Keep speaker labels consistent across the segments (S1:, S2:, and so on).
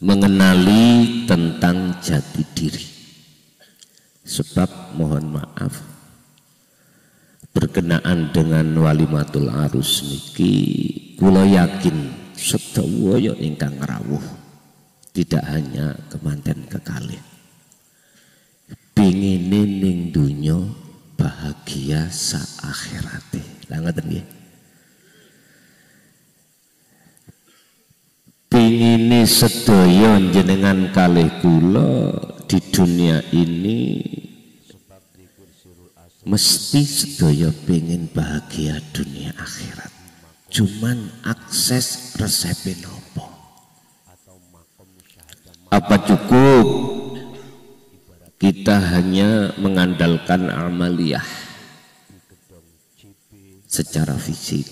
S1: mengenali tentang jati diri. Sebab mohon maaf, berkenaan dengan walimatul arus niki kula yakin sedaya ingkang rawuh tidak hanya kemanten kekalih pingine ning donya bahagia sa akhirate. Lah ngoten nggih. Pingine sedaya jenengan kalih kula di dunia ini mesti sedaya pengin bahagia dunia akhirat. Cuman akses resepin apa? Apa cukup kita hanya mengandalkan amaliyah secara fisik?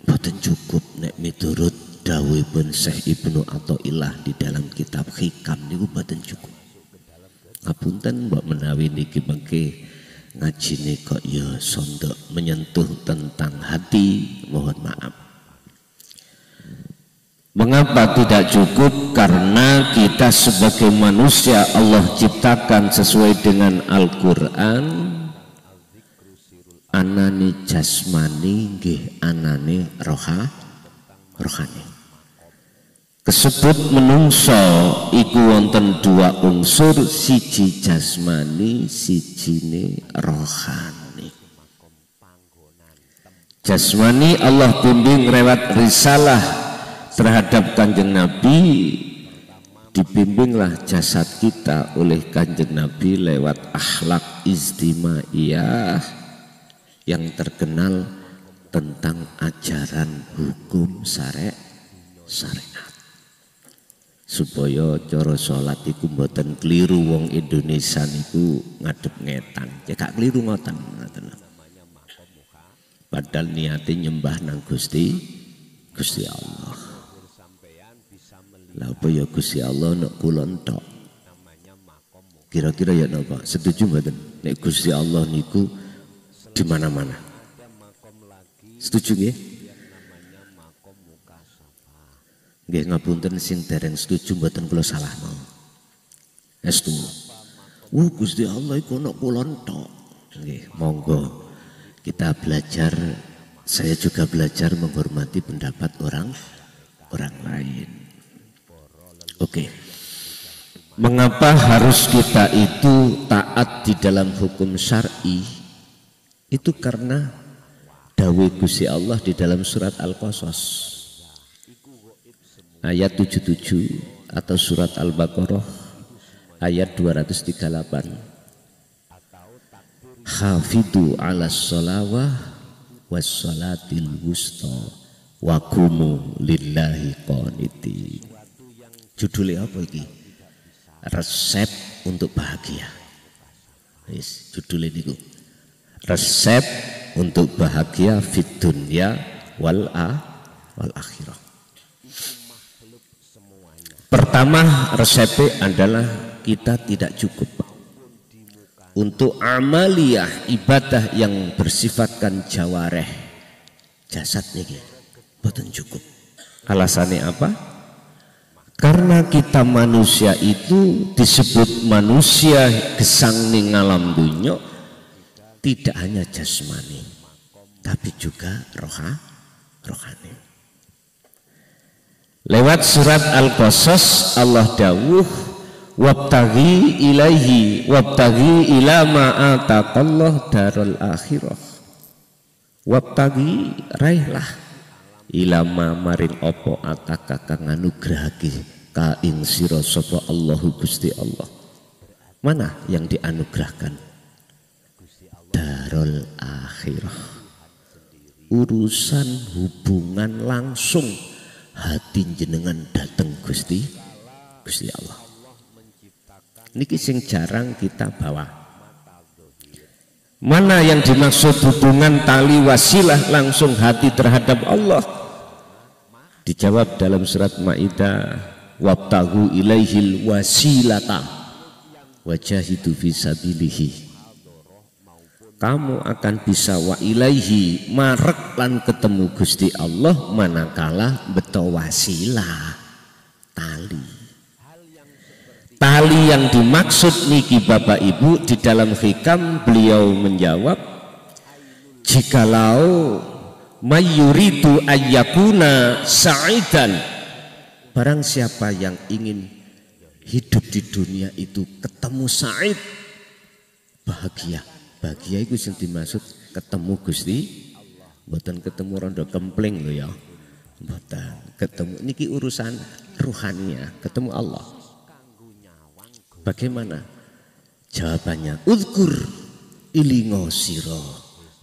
S1: Boten cukup nek miturut dawuhipun Syekh Ibnu Athaillah di dalam kitab Hikam niku boten cukup. Ngapunten mbok menawi niki mengke ngajine kok ya sondok menyentuh tentang hati, mohon maaf. Mengapa tidak cukup? Karena kita sebagai manusia Allah ciptakan sesuai dengan Al-Quran, anane jasmani nggih anane rohani. Kesebut menungso iku wonten dua unsur, siji jasmani, sijine rohani. Jasmani Allah bimbing lewat risalah terhadap Kanjeng Nabi, dibimbinglah jasad kita oleh Kanjeng Nabi lewat akhlak istimaiyah yang terkenal tentang ajaran hukum syariat. Supaya cara salat iku mboten keliru wong Indonesia niku ngadep ngetan. Ya gak keliru ngoten. Padahal niate nyembah nang Gusti Allah. Lah apa ya Gusti Allah nek kula entok. Kira-kira ya napa? Setuju mboten? Nek Gusti Allah niku di mana-mana. Setuju nggih? Nggih ngapunten sing dereng setuju mboten kula salahno. Estu. Gusti Allah iku ana kula entok. Nggih, monggo kita belajar, saya juga belajar menghormati pendapat orang lain. Oke. Mengapa harus kita itu taat di dalam hukum syar'i? Itu karena dawuh Gusti Allah di dalam surat Al-Qasas ayat 77 atau surat Al-Baqarah ayat 238. Hafidhu 'alas sholawah was sholatil wusta wa qumu lillahi qanitin. Judulnya apa iki? Resep untuk bahagia. Wis judulnya niku. Resep untuk bahagia fid dunya wal akhirah. Pertama resepnya adalah kita tidak cukup untuk amaliyah ibadah yang bersifatkan jawareh jasad niki boten cukup. Alasannya apa? Karena kita manusia itu disebut manusia gesang ning alam dunya tidak hanya jasmani tapi juga rohani. Lewat surat Al-Qasas Allah dawuh wabtaghi ilaihi wabtaghi ila ma ataqallah darul akhirah. Wabtaghi raihlah ila ma maring apa ataka kang anugrahake ka ing sira sapa Allahu Gusti Allah. Mana yang dianugerahkan? Darul akhirah. Urusan hubungan langsung hati jenengan datang Gusti Allah. Niki sing jarang kita bawa. Mana yang dimaksud hubungan tali wasilah langsung hati terhadap Allah? Dijawab dalam surat Maidah, wabtaghu ilaihil wasilata wajahidu fisabilihi. Kamu akan bisa wa ilaihi marek lan ketemu Gusti Allah manakala beto wasilah tali. Tali yang dimaksud niki Bapak Ibu di dalam hikam beliau menjawab, jikalau mayyuridu ayyakuna sa'idan, barang siapa yang ingin hidup di dunia itu ketemu sa'id, bahagia. Bahagia itu yang dimaksud ketemu Gusti, mboten ketemu rondo kempling lho ya. Mboten ketemu niki urusan ruhania, ketemu Allah. Bagaimana? Jawabannya, uzkur ilingo siro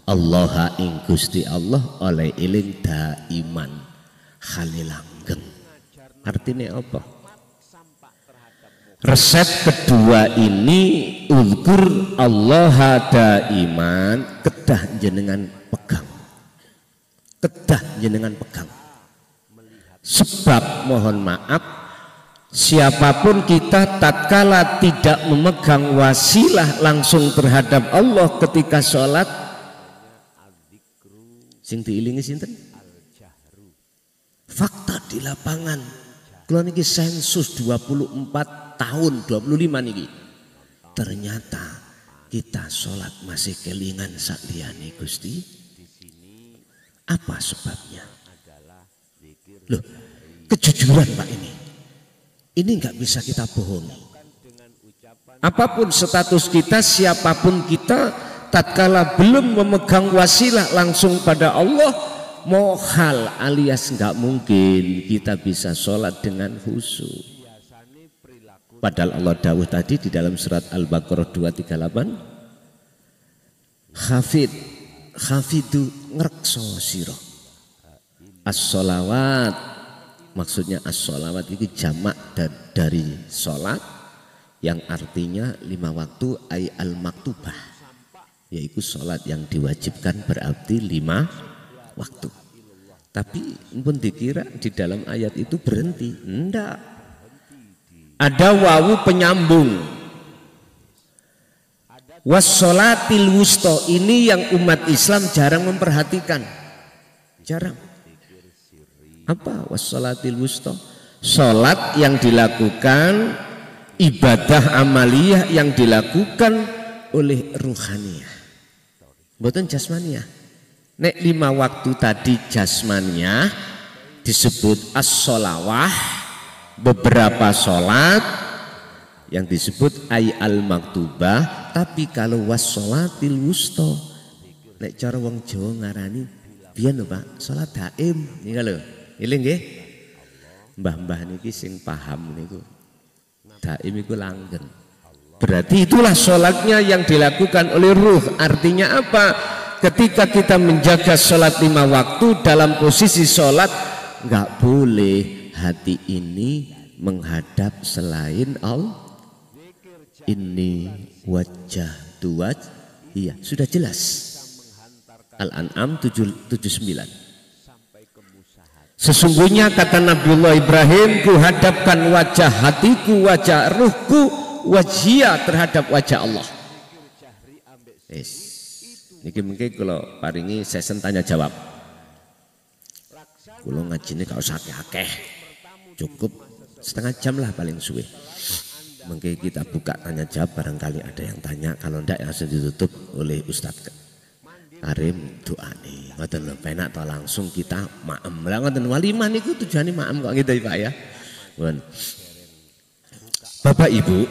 S1: Allah ing Gusti Allah oleh iling daiman khalilanggeng. Artinya apa? Resep kedua ini, uzkur Allah daiman, kedah jenengan pegang. Kedah jenengan pegang. Sebab mohon maaf, siapapun kita tatkala tidak memegang wasilah langsung terhadap Allah ketika sholat, sing diilingi sinten? Fakta di lapangan, kalau niki sensus 24 tahun, 25 niki, ternyata kita sholat masih kelingan sakliyane Gusti. Apa sebabnya? Loh, kejujuran Pak ini. Ini nggak bisa kita bohongi. Apapun status kita, siapapun kita, tatkala belum memegang wasilah langsung pada Allah, mohal alias nggak mungkin kita bisa sholat dengan khusyuk. Padahal Allah dawuh tadi di dalam surat Al-Baqarah 238, Hafidu ngrekso sira as-sholawat, maksudnya as-sholawat itu jamak dari sholat yang artinya 5 waktu, ay al-maktubah, yaitu sholat yang diwajibkan berarti 5 waktu. Tapi pun dikira di dalam ayat itu berhenti, enggak, ada wawu penyambung. Wassolatil wusto, ini yang umat Islam jarang memperhatikan, jarang. Apa wassolatil wusto? Sholat yang dilakukan, ibadah amaliyah yang dilakukan oleh ruhaniyah, bukan jasmaniyah. Nek 5 waktu tadi jasmaniyah disebut as-sholawah, beberapa sholat yang disebut ay al-maktubah. Tapi kalau wassolatil wusto, nek cara wong Jawa ngarani biyen lho Pak, sholat daim nika lho. Eling nggih? Mbah-mbah niki sing paham niku. Daim iku langgeng. Berarti itulah sholatnya yang dilakukan oleh ruh. Artinya apa? Ketika kita menjaga sholat 5 waktu, dalam posisi sholat nggak boleh hati ini menghadap selain Allah. Ini wajah tuwaj, iya sudah jelas. Al-An'am 79. Sesungguhnya kata Nabiullah Ibrahim, ku hadapkan wajah hatiku, wajah ruhku, wajhia terhadap wajah Allah. Yes. Niki mungkin kalau paringi sesen tanya jawab. Kalau ngajine gak usah akeh, cukup setengah jam lah paling suwe. Mungkin kita buka tanya jawab, barangkali ada yang tanya. Kalau enggak langsung ditutup oleh Ustadz Karim doa nih. Ngoten lho, penak to langsung kita maem. Lah ngoten walimah niku tujuane maem kok gitu ya Pak ya. Bapak Ibu,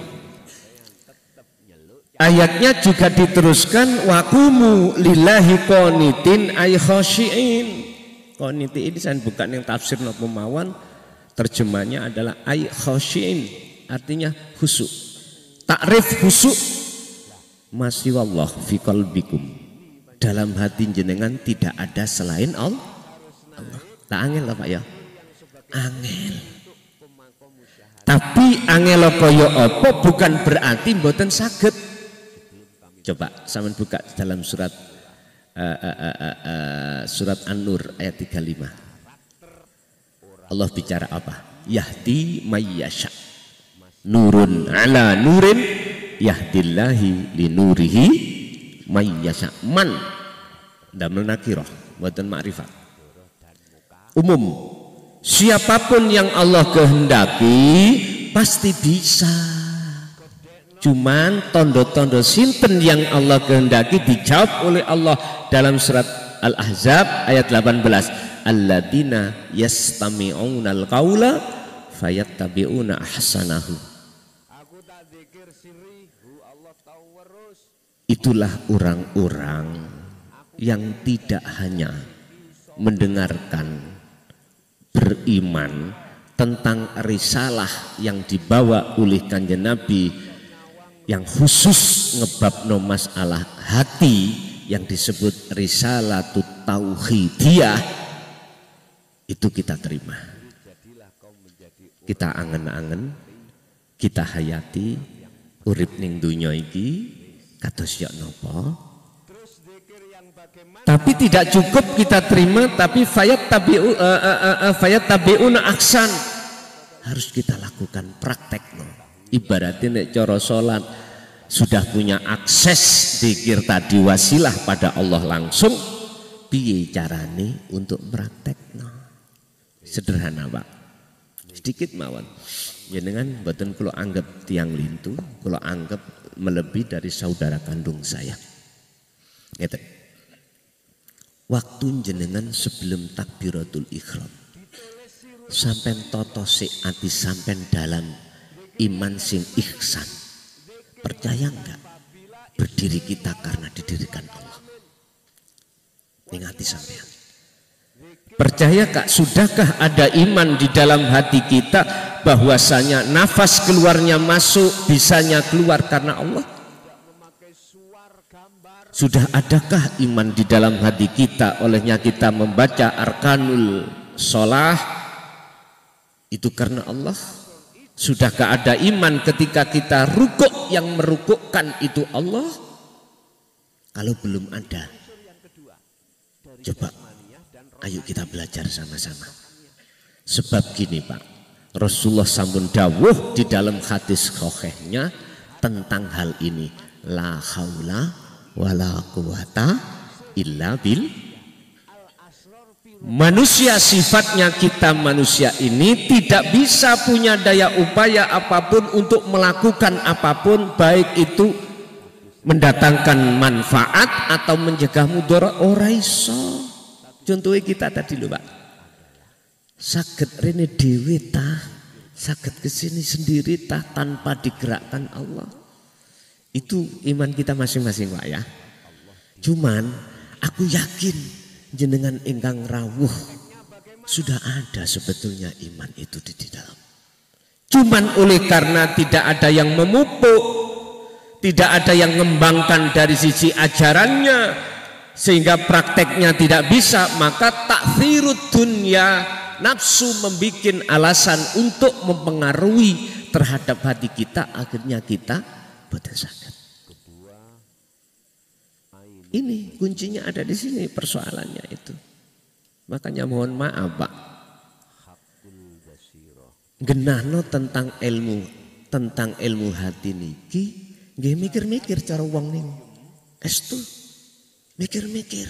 S1: ayatnya juga diteruskan waqumu lillahi qanitin ay khashiin. Qaniti ini saya bukan yang tafsir napa mawon, terjemahnya adalah ay khashiin, artinya khusyuk. Takrif khusyuk masih wallah fi qalbikum, dalam hati jenengan tidak ada selain Allah. Tak angel lah Pak ya, angel. Tapi angel kaya apa bukan berarti mboten saged. Coba sampean buka dalam surat surat An-Nur ayat 35. Allah bicara apa? Yahdi mayyasha nurun ala nurin yahdillahi li nurihi mayyasha. Man damel nakirah mboten makrifat. Umum, siapapun yang Allah kehendaki pasti bisa. Cuman tondo-tondo sinten yang Allah kehendaki dijawab oleh Allah dalam surat Al-Ahzab ayat 18. Alladzina yastami'unal qaula fayattabi'una ahsanahu. Itulah orang-orang yang tidak hanya mendengarkan, beriman tentang risalah yang dibawa oleh Kanjeng Nabi yang khusus ngebabno masalah hati yang disebut risalatut tauhidiyah, itu kita terima, kita angen-angen, kita hayati urip ning dunya iki kados ya napa. Tapi tidak cukup kita terima, tapi fayattabi'una aksan, harus kita lakukan praktek. Ibaratnya nek cara salat sudah punya akses zikir tadi wasilah pada Allah langsung, piye carane untuk praktekno? Sederhana Pak, sedikit mawon. Jenengan mboten kula anggap tiang lintu, kula anggap melebihi dari saudara kandung saya. Ngeten. Waktu jenengan sebelum takbiratul ihram, sampean toto sik ati sampean dalam iman sing ihsan, percaya enggak berdiri kita karena didirikan Allah? Ingati sampean, percaya kak, sudahkah ada iman di dalam hati kita bahwasanya nafas keluarnya masuk, bisanya keluar karena Allah? Sudah adakah iman di dalam hati kita, olehnya kita membaca arkanul sholah itu karena Allah? Sudahkah ada iman ketika kita rukuk, yang merukukkan itu Allah? Kalau belum ada, coba ayo kita belajar sama-sama. Sebab gini Pak, Rasulullah sampun dawuh di dalam hadis sahihnya tentang hal ini, la haula wala quwata illa bil. Manusia sifatnya, kita manusia ini tidak bisa punya daya upaya apapun untuk melakukan apapun, baik itu mendatangkan manfaat atau mencegah mudarat, ora iso. Contohnya kita tadi lho Pak, saged rene dhewe tah, saged kesini sendiri tah tanpa digerakkan Allah. Itu iman kita masing-masing Pak ya. Cuman aku yakin jenengan ingkang rawuh sudah ada sebetulnya iman itu di dalam. Cuman oleh karena tidak ada yang memupuk, tidak ada yang mengembangkan dari sisi ajarannya, sehingga prakteknya tidak bisa, maka takfirud dunya, nafsu membuat alasan untuk mempengaruhi terhadap hati kita, akhirnya kita boten saged. Ini kuncinya ada di sini, persoalannya itu. Makanya mohon maaf Pak, genahno tentang ilmu hati niki, nggih mikir-mikir cara wong ning estu, mikir-mikir.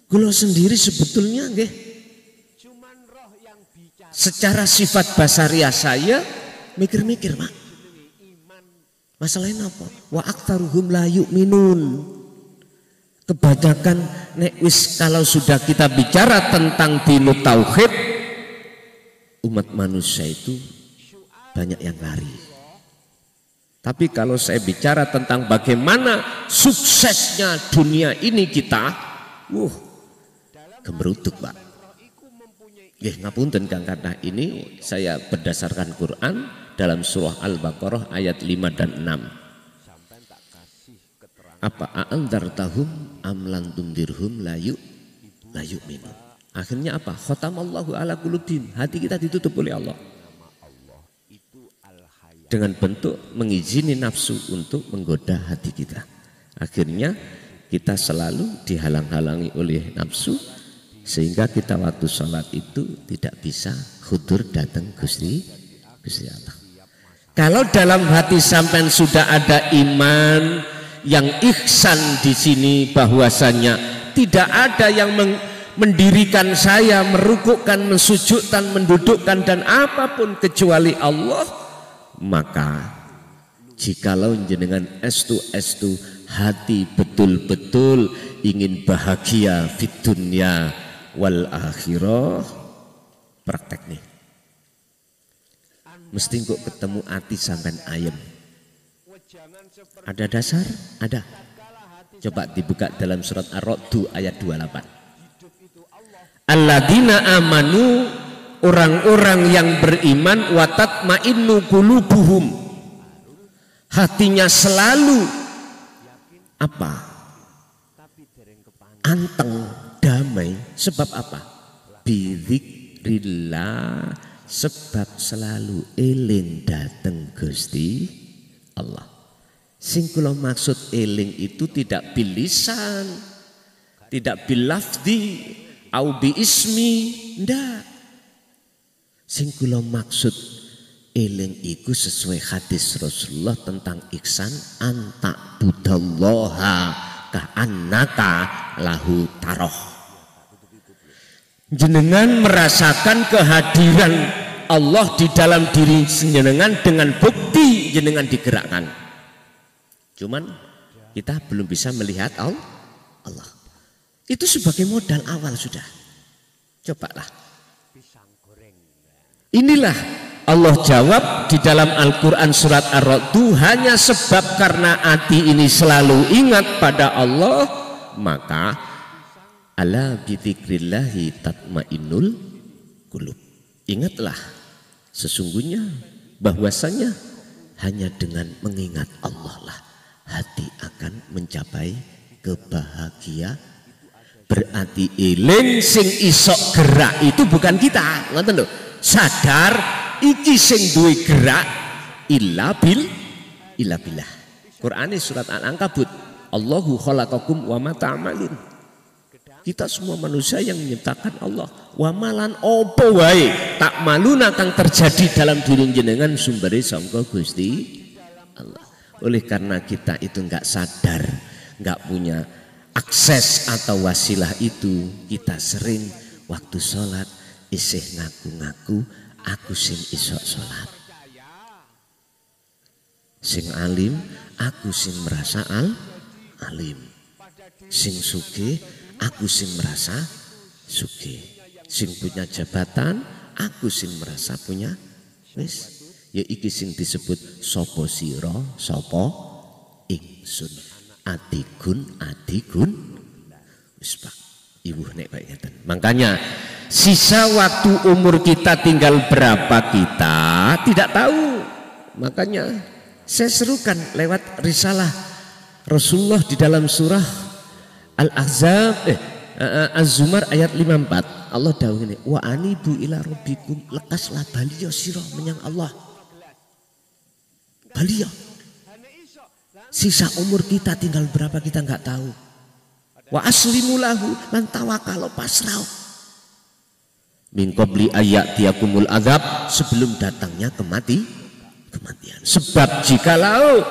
S1: Kula sendiri sebetulnya nggih secara sifat basaria saya mikir-mikir Pak. Masalahnya apa? Wa aktsaruhum la yu'minun. Kebanyakan nek wis kalau sudah kita bicara tentang dinut tauhid, umat manusia itu banyak yang lari. Tapi kalau saya bicara tentang bagaimana suksesnya dunia ini kita, gemeruduk Pak. Nggih ngapunten Kang, karena ini saya berdasarkan Quran dalam surah Al-Baqarah ayat 5 dan 6. Apa a'andartahum am lam tundirhum la yu'minun. Akhirnya apa? Khatamallahu ala qulubihim. Hati kita ditutup oleh Allah dengan bentuk mengizini nafsu untuk menggoda hati kita. Akhirnya kita selalu dihalang-halangi oleh nafsu, sehingga kita waktu sholat itu tidak bisa khudur datang Gusti Allah. Kalau dalam hati sampean sudah ada iman yang ihsan di sini, bahwasanya tidak ada yang mendirikan saya, merukukkan, mensujudkan, mendudukkan dan apapun kecuali Allah, maka jikalau jenengan estu hati betul-betul ingin bahagia fit dunya wal akhirah, praktek nih. Mesti kok ketemu hati sampean ayem. Ada dasar? Ada. Coba dibuka dalam surat Ar-Ra'd ayat 28. Alladzina amanu, orang-orang yang beriman, wa tatma'innu qulubuhum, hatinya selalu apa? Anteng, damai. Sebab apa? Bidzikrillah, sebab selalu eling dateng Gusti Allah. Sing kula maksud eling itu tidak bilisan, tidak bilafdi, au bi ismi, ndak. Sing kula maksud eling iku sesuai hadis Rasulullah tentang ihsan, anta budallaha ka'annaka lahu taroh. Jenengan merasakan kehadiran Allah di dalam diri jenengan dengan bukti jenengan digerakkan. Cuman kita belum bisa melihat Allah. Itu sebagai modal awal sudah. Cobalah. Inilah Allah jawab di dalam Al-Quran surat Ar-Ra'd, hanya sebab karena hati ini selalu ingat pada Allah, maka ala bidzikrillahi tatmainnul qulub. Ingatlah sesungguhnya bahwasanya hanya dengan mengingat Allah lah hati akan mencapai kebahagiaan. Berarti eling sing isok gerak itu bukan kita, ngoten lho. Sadar iki sing duwe gerak illa billah. Qur'ane surat Al-Ankabut, Allahu khalaqakum wa ma ta'malun. Kita semua manusia yang menciptakan Allah. Wa malan opo wae tak maluna kang terjadi dalam diri jenengan sumbere sangka Gusti Allah. Oleh karena kita itu enggak sadar, enggak punya akses atau wasilah itu, kita sering waktu sholat isih ngaku-ngaku aku sing isok sholat, sing alim aku sing merasa alim, sing sugih aku sing merasa sugih, sing punya jabatan aku sing merasa punya. Wis ya iki sing disebut sopo siro sopo ingsun. Adigun wis Pak Ibu nek baik ngeten. Makanya sisa waktu umur kita tinggal berapa kita tidak tahu. Makanya saya serukan lewat risalah Rasulullah di dalam surah Al-Ahzab Az-Zumar ayat 54. Allah dawuh ngene, wa anibu ila rabbikum, lekaslah baliyo sira menyang Allah. Baliyo. Sisa umur kita tinggal berapa kita nggak tahu. Wa aslimu lahu lan tawakal pasrah. Min qabli ayatiyakumul azab, sebelum datangnya kematian. Sebab jikalau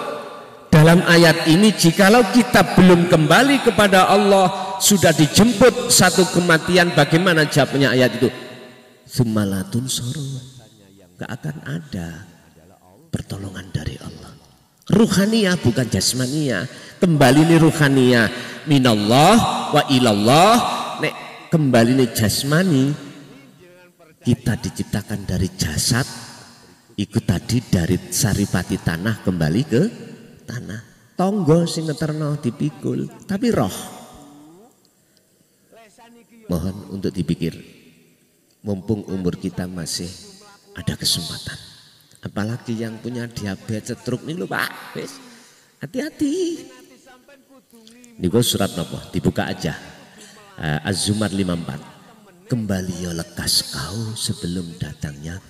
S1: dalam ayat ini jikalau kita belum kembali kepada Allah, sudah dijemput satu kematian, bagaimana jawabnya ayat itu? Summalatun sorun, nggak akan ada pertolongan dari Allah. Ruhaniyah bukan jasmaniyah. Kembali ini ruhaniyah, minallah wa ilallah. Nek kembali ini jasmani, kita diciptakan dari jasad, ikut tadi dari saripati tanah kembali ke tanah. Tonggo sing ngeterno dipikul, tapi roh. Mohon untuk dipikir, mumpung umur kita masih ada kesempatan. Apalagi yang punya diabetes, stroke ini lho Pak, wis hati-hati. Niku surat napa? Dibuka aja. Az-Zumar 54. Kembali ya lekas kau sebelum datangnya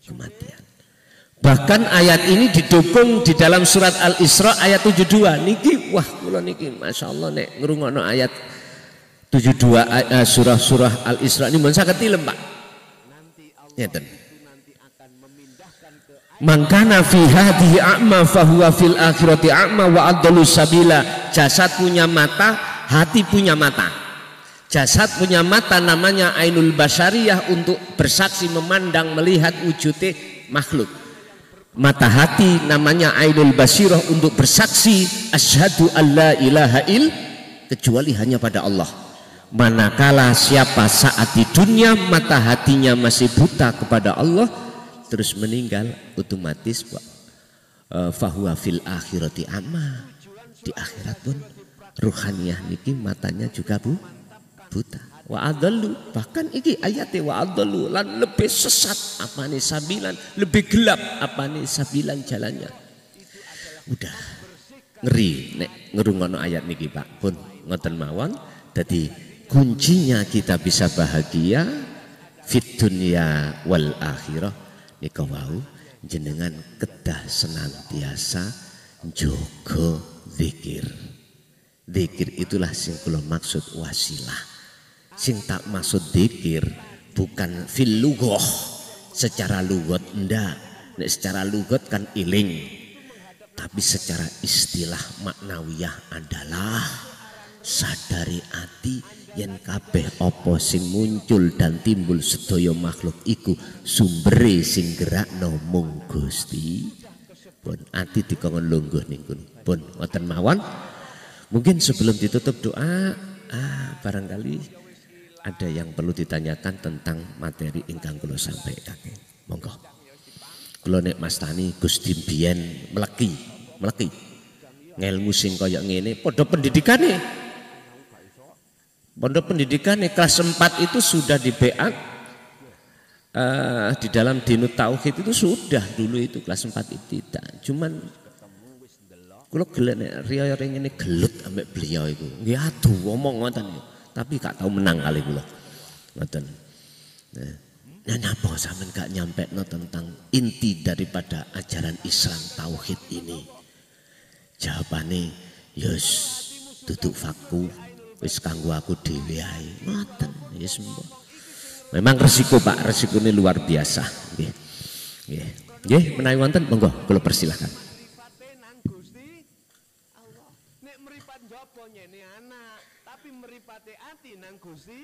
S1: kematian. Bahkan ayat ini didukung di dalam surat Al-Isra ayat 72. Niki wah kula niki masyaallah nek ngrungokno ayat 72 surah Al-Isra ini mun saged tilem Pak. Ngeten. Mangkana fi hadhihi a'ma fahuwa fil akhirati a'ma wa adallu sabila. Jasad punya mata, hati punya mata. Jasad punya mata namanya ainul basyariyah untuk bersaksi memandang melihat wujudnya makhluk. Mata hati namanya ainul basirah untuk bersaksi asyhadu alla ilaha kecuali hanya pada Allah. Manakala siapa saat di dunia mata hatinya masih buta kepada Allah terus meninggal, otomatis fahuwa fil akhirati amma, di akhirat pun ruhaniyah niki matanya juga buta. Wa adallu, bahkan iki ayatnya wa adallu lan lebih sesat apane sabilan, lebih gelap apane sabilan jalannya. Udah ngeri nek ngrungono ayat niki Pak, pun ngoten mawon. Dadi kuncinya kita bisa bahagia fit dunya wal akhirah nika wau jenengan kedah senantiasa njogo zikir. Zikir itulah sing kula maksud wasilah. Sing tak maksud zikir bukan fil lughah, secara lugat ndak. Nek secara lugat kan iling. Tapi secara istilah maknawiyah adalah sadari ati yen kabeh apa sing muncul dan timbul sedaya makhluk iku sumbere sing gerakno mung Gusti. Pun ati dikongkon lungguh ning kono. Pun wonten mawon. Mungkin sebelum ditutup doa, barangkali ada yang perlu ditanyakan tentang materi ingkang kula sampaikan. Monggo. Kula nek Mas Tani Gusti biyen mleki. Ngelmu sing kaya ngene padha pendidikane. Pondok pendidikane kelas 4 itu sudah di BA di dalam Dinut Tauhid itu sudah dulu itu kelas 4 itu tidak. Cuman kula gelek riyo ngene gelut ambek beliau itu. Nggih aduh ngomong ngoten niku. Tapi gak tahu menang kali kula. Ngoten. Nah, napa sampean gak nyampekno tentang inti daripada ajaran Islam tauhid ini? Jawabane, yus duduk faku wis kanggo aku dhewe ae. Ngoten, yes mbok. Memang resiko Pak, resikone luar biasa. Nggih. Nggih. Nggih, menawi wonten monggo kula persilahkan.
S2: Nek mripat njaba nyene anak, tapi mripate ati nang Gusti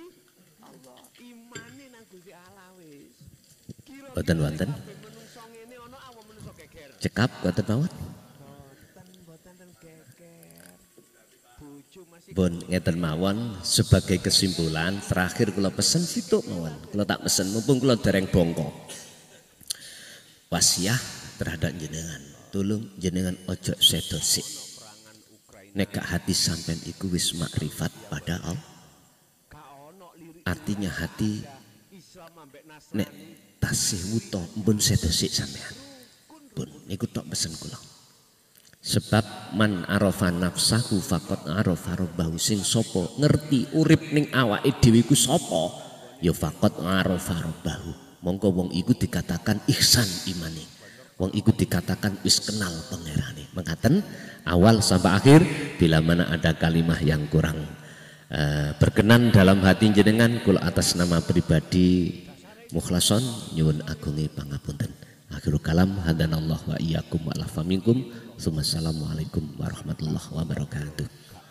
S2: Allah, imane nang Gusti Allah wis.
S1: Boten wonten. Cekap boten mawon. Bon ngeten mawon sebagai kesimpulan terakhir kula pesen situ mawon. Kula tak pesen mumpung kula dereng bongko. Wasiah terhadap jenengan. Tolong jenengan ojo sedo sik. Nek gak hati sampean iku wis makrifat pada Allah. Artinya hati nek tasih wuto mbun sedo sik sampean. Pun niku tok pesen kula. Sebab man arafa nafsahu faqad arafa rabbahu, sing sapa ngerti urip ning awake dhewe iku sapa ya faqad arafa rabbahu, mongko wong iku dikatakan ihsan imane, wong iku dikatakan wis kenal pangerane. Mengatakan awal sampai akhir, bila mana ada kalimah yang kurang berkenan dalam hati jenengan, kula atas nama pribadi mukhlason nyuwun agungi pangapunten. Akhirul kalam hadanallahu wa iyyakum wa lafa minkum. Assalamualaikum warahmatullahi wabarakatuh.